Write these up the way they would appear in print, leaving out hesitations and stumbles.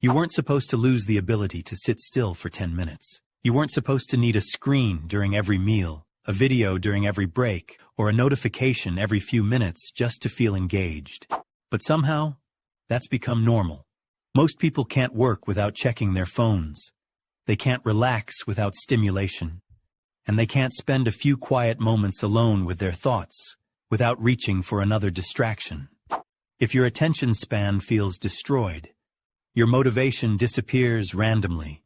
You weren't supposed to lose the ability to sit still for 10 minutes. You weren't supposed to need a screen during every meal, a video during every break, or a notification every few minutes just to feel engaged. But somehow, that's become normal. Most people can't work without checking their phones. They can't relax without stimulation. And they can't spend a few quiet moments alone with their thoughts without reaching for another distraction. If your attention span feels destroyed, your motivation disappears randomly,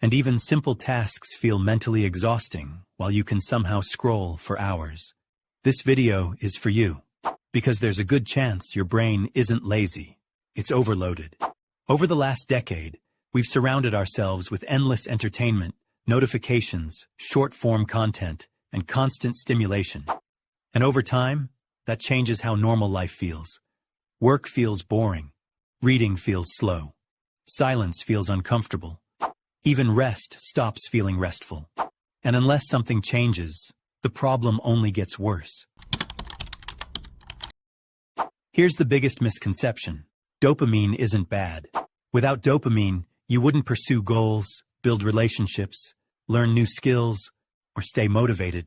and even simple tasks feel mentally exhausting while you can somehow scroll for hours. This video is for you, because there's a good chance your brain isn't lazy, it's overloaded. Over the last decade, we've surrounded ourselves with endless entertainment, notifications, short-form content, and constant stimulation. And over time, that changes how normal life feels. Work feels boring. Reading feels slow. Silence feels uncomfortable. Even rest stops feeling restful. And unless something changes, the problem only gets worse. Here's the biggest misconception. Dopamine isn't bad. Without dopamine, you wouldn't pursue goals, build relationships, learn new skills, or stay motivated.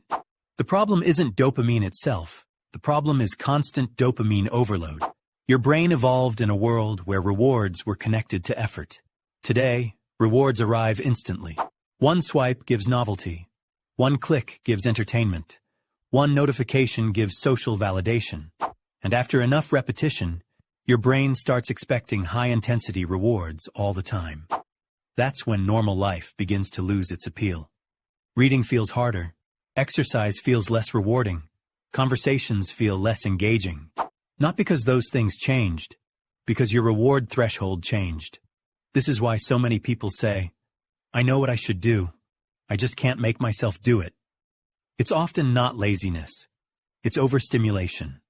The problem isn't dopamine itself. The problem is constant dopamine overload. Your brain evolved in a world where rewards were connected to effort. Today, rewards arrive instantly. One swipe gives novelty. One click gives entertainment. One notification gives social validation. And after enough repetition, your brain starts expecting high-intensity rewards all the time. That's when normal life begins to lose its appeal. Reading feels harder. Exercise feels less rewarding. Conversations feel less engaging. Not because those things changed, because your reward threshold changed. This is why so many people say, "I know what I should do. I just can't make myself do it." It's often not laziness. It's overstimulation.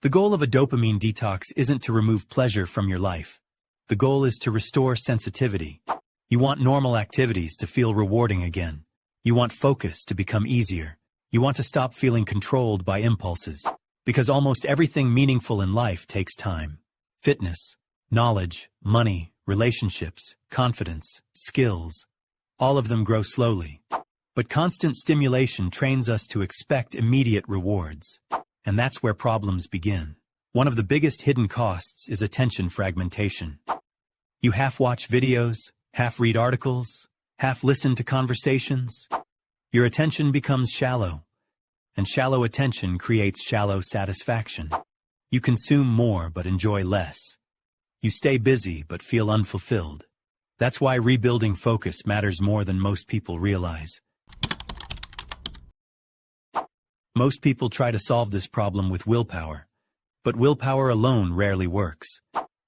The goal of a dopamine detox isn't to remove pleasure from your life. The goal is to restore sensitivity. You want normal activities to feel rewarding again. You want focus to become easier. You want to stop feeling controlled by impulses. Because almost everything meaningful in life takes time. Fitness, knowledge, money, relationships, confidence, skills. All of them grow slowly. But constant stimulation trains us to expect immediate rewards. And that's where problems begin. One of the biggest hidden costs is attention fragmentation. You half-watch videos, half-read articles, half-listen to conversations. Your attention becomes shallow, and shallow attention creates shallow satisfaction. You consume more but enjoy less. You stay busy but feel unfulfilled. That's why rebuilding focus matters more than most people realize. Most people try to solve this problem with willpower, but willpower alone rarely works.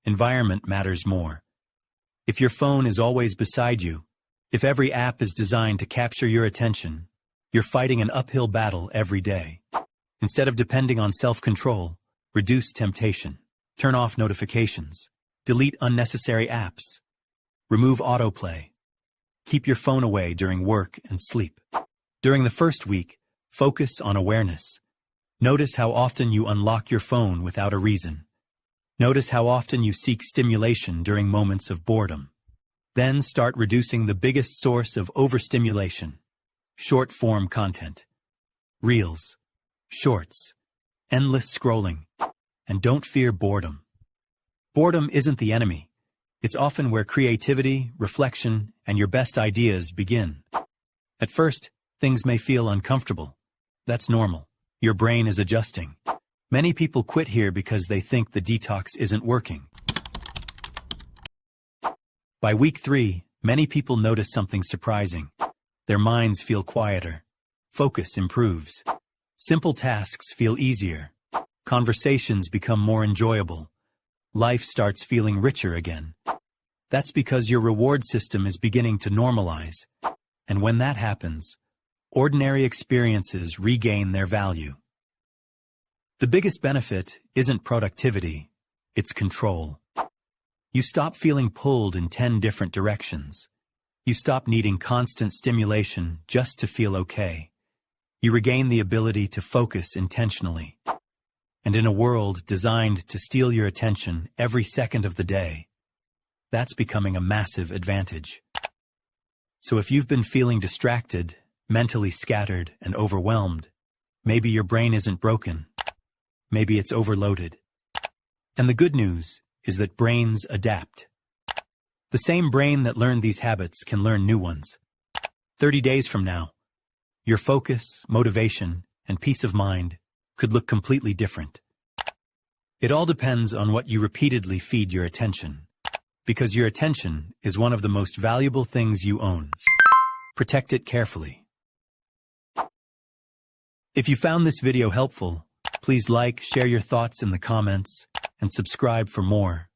Environment matters more. If your phone is always beside you, if every app is designed to capture your attention, you're fighting an uphill battle every day. Instead of depending on self-control, reduce temptation. Turn off notifications. Delete unnecessary apps. Remove autoplay. Keep your phone away during work and sleep. During the first week, focus on awareness. Notice how often you unlock your phone without a reason. Notice how often you seek stimulation during moments of boredom. Then start reducing the biggest source of overstimulation. Short-form content. Reels. Shorts. Endless scrolling. And don't fear boredom. Boredom isn't the enemy. It's often where creativity, reflection, and your best ideas begin. At first, things may feel uncomfortable. That's normal. Your brain is adjusting. Many people quit here because they think the detox isn't working. By week 3, many people notice something surprising. Their minds feel quieter. Focus improves. Simple tasks feel easier. Conversations become more enjoyable. Life starts feeling richer again. That's because your reward system is beginning to normalize. And when that happens, ordinary experiences regain their value. The biggest benefit isn't productivity, it's control. You stop feeling pulled in 10 different directions. You stop needing constant stimulation just to feel okay. You regain the ability to focus intentionally. And in a world designed to steal your attention every second of the day, that's becoming a massive advantage. So if you've been feeling distracted, mentally scattered, and overwhelmed, maybe your brain isn't broken. Maybe it's overloaded. And the good news is that brains adapt. The same brain that learned these habits can learn new ones. 30 days from now, your focus, motivation, and peace of mind could look completely different. It all depends on what you repeatedly feed your attention, because your attention is one of the most valuable things you own. Protect it carefully. If you found this video helpful, please like, share your thoughts in the comments, and subscribe for more.